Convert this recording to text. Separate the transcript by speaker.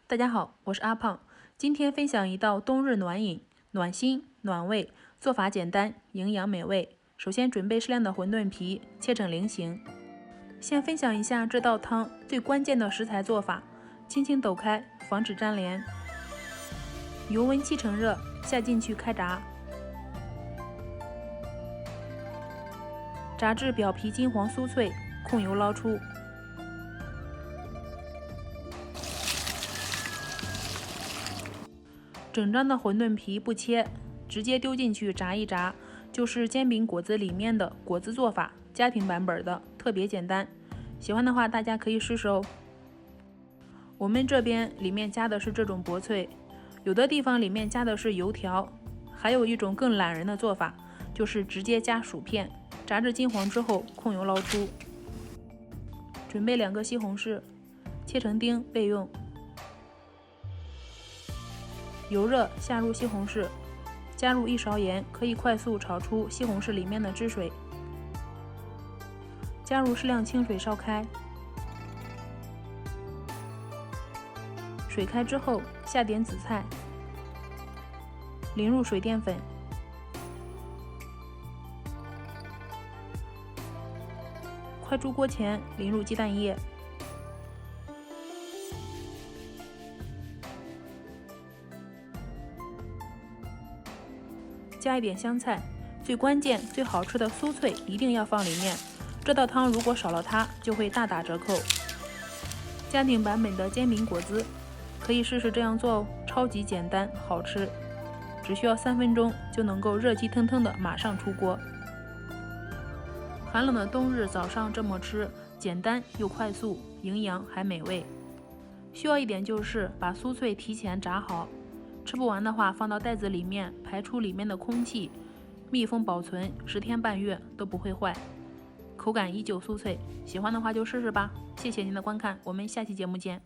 Speaker 1: 大家好，我是阿胖，今天分享一道冬日暖饮，暖心暖胃，做法简单，营养美味。首先准备适量的馄饨皮，切成菱形。先分享一下这道汤最关键的食材做法，轻轻抖开，防止粘连。油温7成热，下进去开炸，炸至表皮金黄酥脆，控油捞出。整张的馄饨皮不切，直接丢进去炸一炸，就是煎饼果子里面的果子做法，家庭版本的，特别简单。喜欢的话，大家可以试试哦。我们这边里面加的是这种薄脆，有的地方里面加的是油条，还有一种更懒人的做法，就是直接加薯片，炸至金黄之后控油捞出。准备2个西红柿，切成丁备用。油热，下入西红柿，加入1勺盐，可以快速炒出西红柿里面的汁水。加入适量清水烧开，水开之后下点紫菜，淋入水淀粉，快出锅前淋入鸡蛋液。加一点香菜，最关键、最好吃的酥脆一定要放里面。这道汤如果少了它，就会大打折扣。家庭版本的煎饼果子，可以试试这样做哦，超级简单好吃，只需要3分钟就能够热气腾腾的马上出锅。寒冷的冬日早上这么吃，简单又快速，营养还美味。需要一点就是把酥脆提前炸好。吃不完的话，放到袋子里面，排出里面的空气，密封保存10天半月都不会坏，口感依旧酥脆。喜欢的话就试试吧。谢谢您的观看，我们下期节目见。